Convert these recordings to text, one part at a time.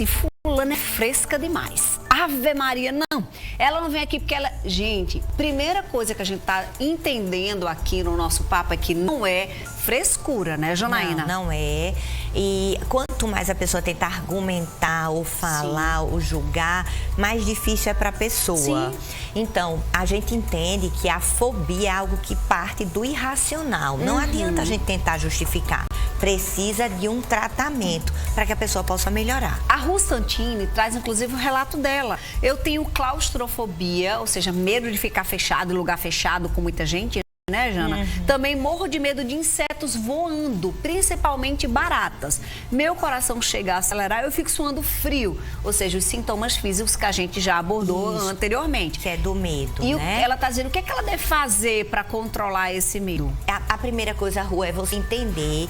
assim, fulana é fresca demais. Ave Maria, não. Ela não vem aqui porque ela... Gente, primeira coisa que a gente tá entendendo aqui no nosso papo é que não é frescura, né, Janaína? Não é. E quanto mais a pessoa tenta argumentar ou falar ou julgar, mais difícil é para a pessoa. Sim. Então, a gente entende que a fobia é algo que parte do irracional. Não adianta a gente tentar justificar. Precisa de um tratamento para que a pessoa possa melhorar. A Ruth Santini traz, inclusive, o relato dela. Eu tenho claustrofobia, ou seja, medo de ficar fechado, em lugar fechado com muita gente, né, Jana? Também morro de medo de insetos voando, principalmente baratas. Meu coração chega a acelerar, eu fico suando frio. Ou seja, os sintomas físicos que a gente já abordou anteriormente. Que é do medo, e né? Ela está dizendo, o que é que ela deve fazer para controlar esse medo? A primeira coisa, Ru, é você entender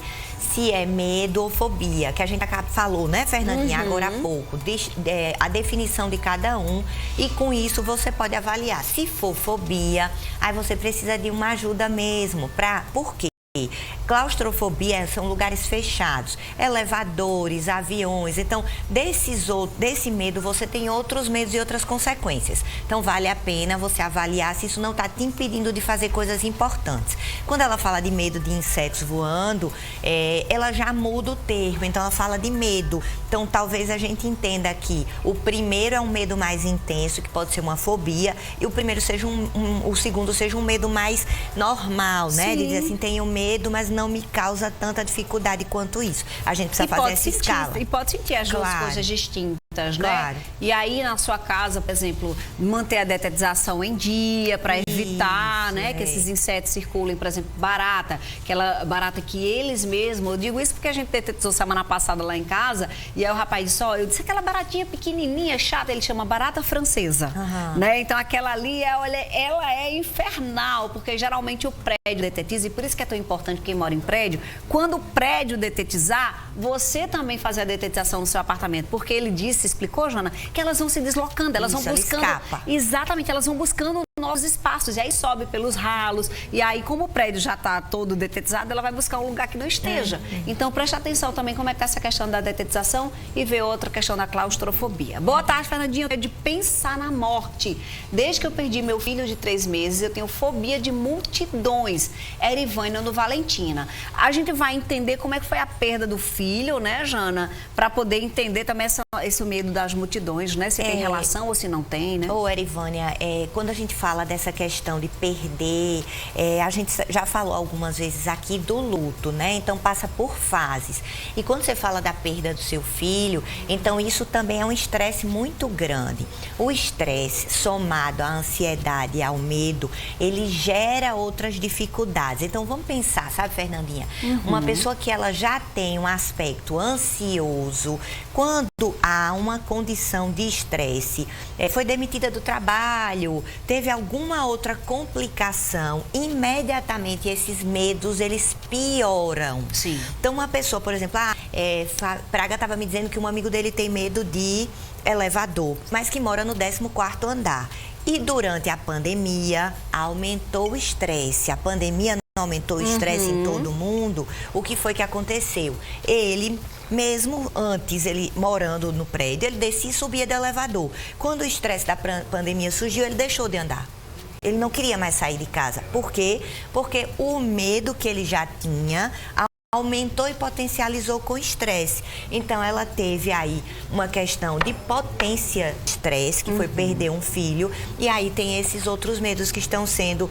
se é medo ou fobia, que a gente falou, né, Fernandinha, agora há pouco, a definição de cada um, e com isso você pode avaliar. Se for fobia, aí você precisa de uma ajuda mesmo. Por quê? Claustrofobia são lugares fechados, elevadores, aviões. Então, desse medo, você tem outros medos e outras consequências. Então, vale a pena você avaliar se isso não está te impedindo de fazer coisas importantes. Quando ela fala de medo de insetos voando, ela já muda o termo. Então, ela fala de medo. Então, talvez a gente entenda que o primeiro é um medo mais intenso, que pode ser uma fobia, e o segundo seja um medo mais normal, né? Ele diz assim, tenho medo, mas não me causa tanta dificuldade quanto isso. A gente precisa fazer essa escala. E pode sentir as duas coisas distintas, né? Claro. E aí, na sua casa, por exemplo, manter a detetização em dia para evitar, né, que esses insetos circulem, por exemplo, barata, aquela barata que eles mesmos... Eu digo isso porque a gente detetizou semana passada lá em casa, e aí o rapaz disse, eu disse aquela baratinha pequenininha, chata, ele chama barata francesa, né? Então, aquela ali, ela é infernal, porque geralmente o prédio detetiza, e por isso que é tão importante quem mora em prédio, quando o prédio detetizar, você também fazer a detetização no seu apartamento, porque ele disse, explicou, Jana, que elas vão se deslocando, elas vão buscando... Exatamente, elas vão buscando novos espaços, e aí sobe pelos ralos, e aí como o prédio já está todo detetizado, ela vai buscar um lugar que não esteja. Então, preste atenção também como é que está essa questão da detetização e ver outra questão da claustrofobia. Boa tarde, Fernandinho. É de pensar na morte. Desde que eu perdi meu filho de 3 meses, eu tenho fobia de multidões. Erivânia do Valentina. A gente vai entender como é que foi a perda do filho, né, Jana? Para poder entender também esse medo das multidões, né? Se tem relação ou se não tem, né? Ô, Erivânia, quando a gente fala dessa questão de perder, a gente já falou algumas vezes aqui do luto, né? Então, passa por fases. E quando você fala da perda do seu filho, então isso também é um estresse muito grande. O estresse, somado à ansiedade e ao medo, ele gera outras dificuldades. Então, vamos pensar, sabe, Fernandinha? Uma pessoa que ela já tem um aspecto ansioso, quando há uma condição de estresse, foi demitida do trabalho, teve alguma outra complicação, imediatamente esses medos, eles pioram. Sim. Então, uma pessoa, por exemplo, Praga estava me dizendo que um amigo dele tem medo de elevador, mas que mora no 14º andar. E durante a pandemia, aumentou o estresse. A pandemia não aumentou o estresse em todo mundo. O que foi que aconteceu? Ele, mesmo antes, ele morando no prédio, ele descia e subia do elevador. Quando o estresse da pandemia surgiu, ele deixou de andar. Ele não queria mais sair de casa. Por quê? Porque o medo que ele já tinha aumentou e potencializou com estresse. Então, ela teve aí uma questão de potência de estresse, que foi perder um filho, e aí tem esses outros medos que estão sendo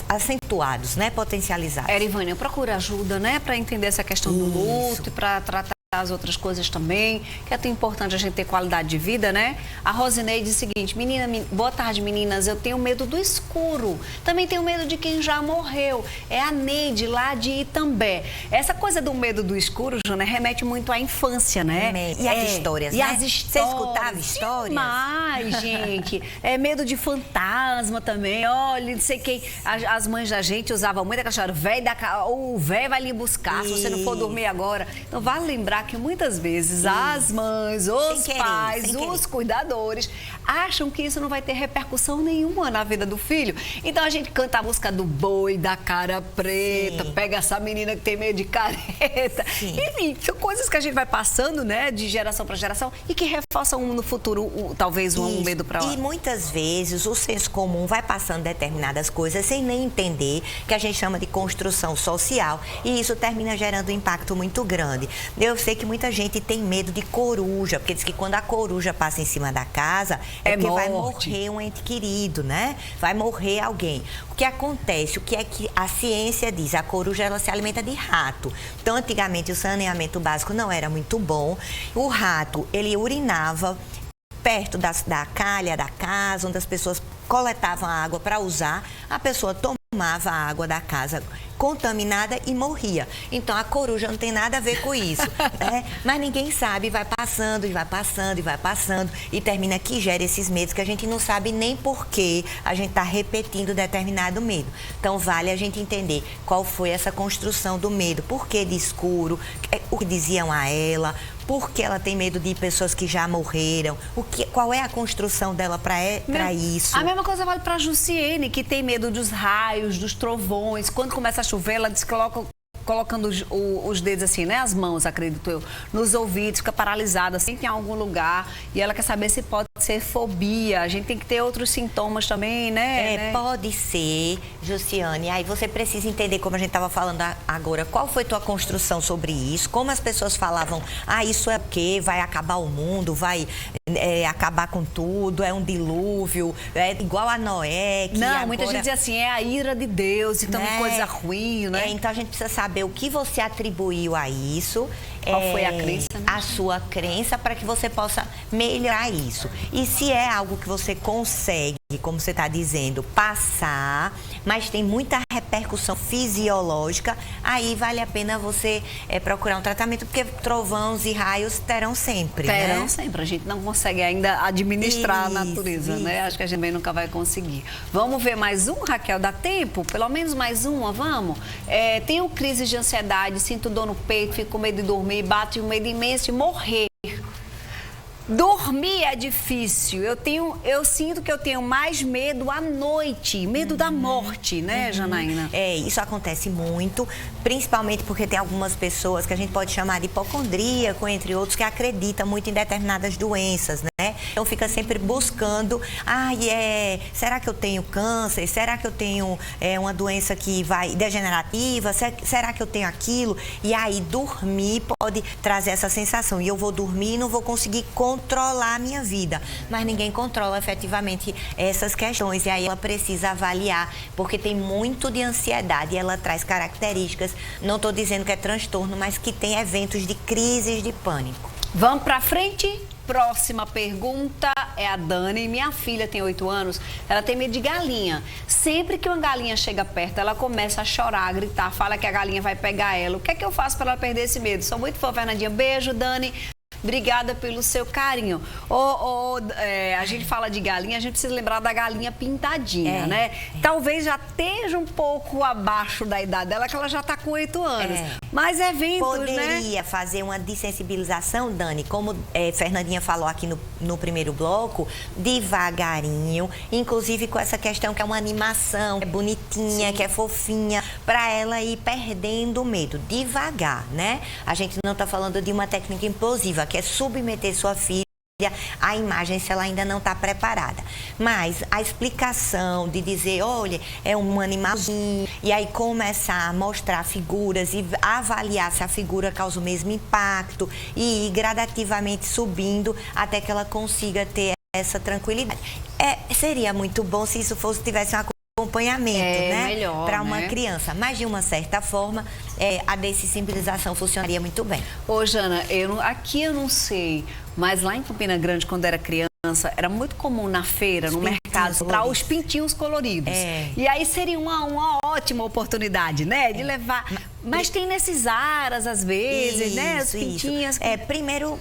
acentuados, né? Potencializados. Erivânia, procura ajuda, né? Para entender essa questão do luto e para tratar as outras coisas também, que é tão importante a gente ter qualidade de vida, né? A Rosineide diz o seguinte, boa tarde, meninas, eu tenho medo do escuro, também tenho medo de quem já morreu, é a Neide, lá de Itambé. Essa coisa do medo do escuro, Jana, remete muito à infância, né? E as histórias, né? E as histórias. Você escutava histórias? Demais, gente. Medo de fantasma também, olha, não sei quem, as mães da gente usavam muito aquela história, o velho vai lhe buscar, se você não for dormir agora. Então, vale lembrar lembrar que muitas vezes as mães, os pais, os cuidadores acham que isso não vai ter repercussão nenhuma na vida do filho. Então a gente canta a música do boi, da cara preta, pega essa menina que tem medo de careta. Enfim, são coisas que a gente vai passando, né, de geração para geração e que reforçam no futuro, talvez, um medo para lá. E muitas vezes o senso comum vai passando determinadas coisas sem nem entender, que a gente chama de construção social, e isso termina gerando um impacto muito grande. Eu sei que muita gente tem medo de coruja, porque diz que quando a coruja passa em cima da casa, é porque vai morrer um ente querido, né? Vai morrer alguém. O que acontece? O que é que a ciência diz? A coruja, ela se alimenta de rato. Então, antigamente, o saneamento básico não era muito bom. O rato, ele urinava perto da calha da casa, onde as pessoas coletavam a água para usar, a pessoa tomava a água da casa contaminada e morria. Então, a coruja não tem nada a ver com isso, né? Mas ninguém sabe, vai passando, e vai passando, e vai passando, e termina que gera esses medos que a gente não sabe nem por que a gente está repetindo determinado medo. Então, vale a gente entender qual foi essa construção do medo, por que de escuro, o que diziam a ela, por que ela tem medo de pessoas que já morreram, qual é a construção dela para isso. A mesma coisa vale para a Jussiene, que tem medo dos raios, dos trovões. Quando começa a chover, ela diz que colocando os dedos assim, né? As mãos, acredito eu, nos ouvidos, fica paralisada, sempre em algum lugar. E ela quer saber se pode ser fobia. A gente tem que ter outros sintomas também, né? Pode ser, Jussiane. Aí você precisa entender, como a gente estava falando agora, qual foi tua construção sobre isso, como as pessoas falavam, isso é o quê? Vai acabar o mundo, vai acabar com tudo, é um dilúvio, é igual a Noé. Que não, agora... muita gente diz assim, é a ira de Deus, então é coisa ruim, né? Então a gente precisa saber o que você atribuiu a isso. Qual foi a crença? Né? A sua crença, para que você possa melhorar isso. E se é algo que você consegue, como você está dizendo, passar, mas tem muita repercussão fisiológica, aí vale a pena você procurar um tratamento, porque trovões e raios terão sempre. Terão sempre. A gente não consegue ainda administrar a natureza, né? Acho que a gente também nunca vai conseguir. Vamos ver mais um, Raquel? Dá tempo? Pelo menos mais uma, vamos? Tenho crise de ansiedade, sinto dor no peito, fico com medo de dormir, bate um medo imenso de morrer. Dormir é difícil. Eu sinto que eu tenho mais medo à noite, medo da morte, né, Janaína? Isso acontece muito, principalmente porque tem algumas pessoas que a gente pode chamar de hipocondríaco, entre outros, que acreditam muito em determinadas doenças, né? Então fica sempre buscando, será que eu tenho câncer? Será que eu tenho uma doença que vai degenerativa? Será que eu tenho aquilo? E aí dormir pode trazer essa sensação. E eu vou dormir e não vou conseguir controlar a minha vida, mas ninguém controla efetivamente essas questões, e aí ela precisa avaliar, porque tem muito de ansiedade, e ela traz características, não estou dizendo que é transtorno, mas que tem eventos de crises de pânico. Vamos para frente? Próxima pergunta é a Dani. Minha filha tem 8 anos, ela tem medo de galinha. Sempre que uma galinha chega perto, ela começa a chorar, a gritar, fala que a galinha vai pegar ela. O que é que eu faço para ela perder esse medo? Sou muito fã, Fernandinha. Beijo, Dani. Obrigada pelo seu carinho. A gente fala de galinha, a gente precisa lembrar da galinha pintadinha, né? Talvez já esteja um pouco abaixo da idade dela, que ela já está com 8 anos. Mas eventos, Poderia fazer uma dessensibilização, Dani, como Fernandinha falou aqui no primeiro bloco, devagarinho, inclusive com essa questão que é uma animação, que é bonitinha, que é fofinha, para ela ir perdendo o medo, devagar, né? A gente não está falando de uma técnica implosiva, que é submeter sua filha a imagem se ela ainda não está preparada. Mas a explicação de dizer, olha, é um animalzinho, e aí começar a mostrar figuras e avaliar se a figura causa o mesmo impacto e ir gradativamente subindo até que ela consiga ter essa tranquilidade. Seria muito bom se isso tivesse uma acompanhamento, né, para uma criança, mas de uma certa forma a dessensibilização funcionaria muito bem. Ô, Jana, aqui eu não sei, mas lá em Campina Grande, quando era criança, era muito comum na feira, no mercado, para os pintinhos coloridos. E aí seria uma ótima oportunidade, né, de levar. Mas tem nesses aras, às vezes, né, as pintinhas. Primeiro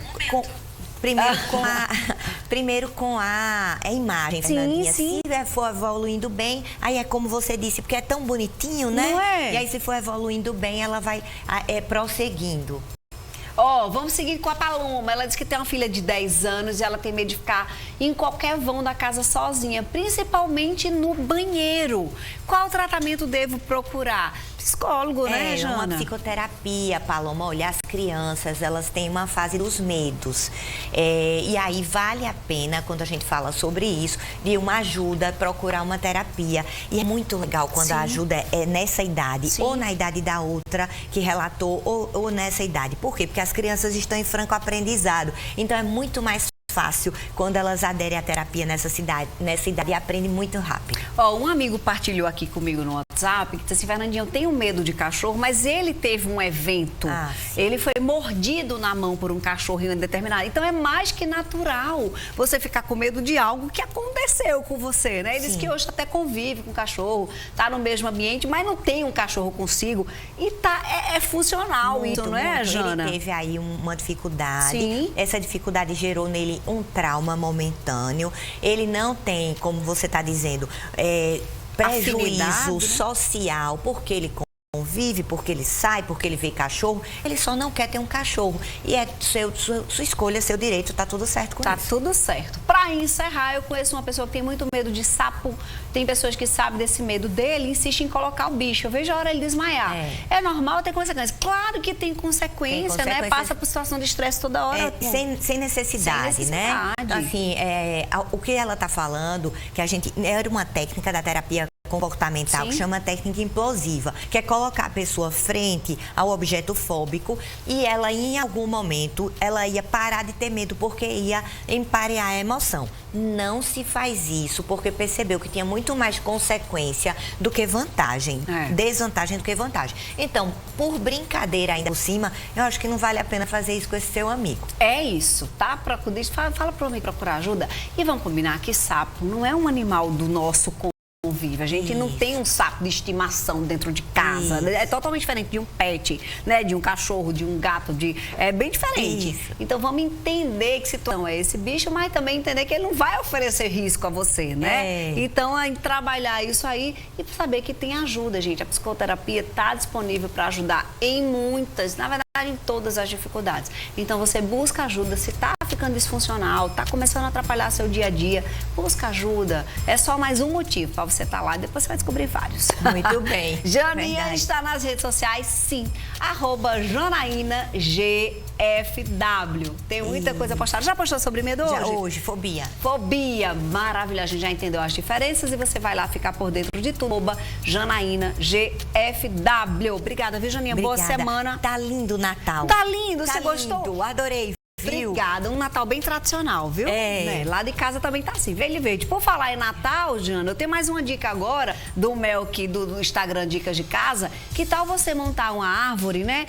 com a imagem, Fernandinha. Se for evoluindo bem, aí é como você disse, porque é tão bonitinho, né? Não é? E aí se for evoluindo bem, ela vai prosseguindo. Ó, vamos seguir com a Paloma. Ela diz que tem uma filha de 10 anos e ela tem medo de ficar em qualquer vão da casa sozinha, principalmente no banheiro. Qual tratamento devo procurar? Psicólogo, né, Jana? Uma psicoterapia, Paloma. Olha, as crianças, elas têm uma fase dos medos. E aí vale a pena, quando a gente fala sobre isso, de uma ajuda, procurar uma terapia. E é muito legal quando a ajuda é nessa idade, ou na idade da outra que relatou, ou nessa idade. Por quê? Porque as crianças estão em franco aprendizado. Então é muito mais fácil quando elas aderem à terapia nessa idade e aprendem muito rápido. Ó, um amigo partilhou aqui comigo no WhatsApp que disse assim: Fernandinha, eu tenho medo de cachorro, mas ele teve um evento. Ele foi mordido na mão por um cachorro indeterminado. Então é mais que natural você ficar com medo de algo que aconteceu com você, né? Ele disse que hoje até convive com o cachorro, tá no mesmo ambiente, mas não tem um cachorro consigo e é funcional muito, isso, não é, Jana? Ele teve aí uma dificuldade. Sim. Essa dificuldade gerou nele um trauma momentâneo. Ele não tem, como você está dizendo, prejuízo social, porque ele convive, porque ele sai, porque ele vê cachorro. Ele só não quer ter um cachorro. E é sua escolha, seu direito, tá tudo certo com isso. Tá tudo certo. Para encerrar, eu conheço uma pessoa que tem muito medo de sapo. Tem pessoas que sabem desse medo dele e insistem em colocar o bicho. Eu vejo a hora ele desmaiar. É normal ter consequência. Claro que tem consequência, né? Passa por situação de estresse toda hora. Sem necessidade, né? Então, assim, o que ela tá falando, que a gente... Era uma técnica da terapia comportamental que chama técnica implosiva, que é colocar a pessoa frente ao objeto fóbico e ela, em algum momento, ela ia parar de ter medo porque ia emparear a emoção. Não se faz isso porque percebeu que tinha muito mais consequência do que vantagem, desvantagem do que vantagem. Então, por brincadeira ainda por cima, eu acho que não vale a pena fazer isso com esse seu amigo. É isso, tá? Fala para mim procurar ajuda e vamos combinar que sapo não é um animal do nosso convívio. A gente não tem um sapo de estimação dentro de casa. É totalmente diferente de um pet, né? De um cachorro, de um gato, é bem diferente. Então vamos entender que situação é esse bicho, mas também entender que ele não vai oferecer risco a você, né? Então é trabalhar isso aí e saber que tem ajuda, gente. A psicoterapia está disponível para ajudar em muitas, na verdade, em todas as dificuldades. Então você busca ajuda, se está ficando disfuncional, está começando a atrapalhar seu dia a dia, busca ajuda. É só mais um motivo para você estar lá, depois você vai descobrir vários. Muito bem. Janinha está nas redes sociais, sim. @JanaínaGFW. Tem muita coisa postada. Já postou sobre medo hoje? Hoje, fobia. Fobia, maravilha. A gente já entendeu as diferenças e você vai lá ficar por dentro de tudo. @JanaínaGFW. Obrigada, viu, Janinha? Boa semana. Tá lindo o Natal. Tá lindo, você gostou? Adorei. Obrigada, um Natal bem tradicional, viu? Né? Lá de casa também tá assim, verde. Por falar em Natal, Jana, eu tenho mais uma dica agora do Melk, do Instagram Dicas de Casa. Que tal você montar uma árvore, né?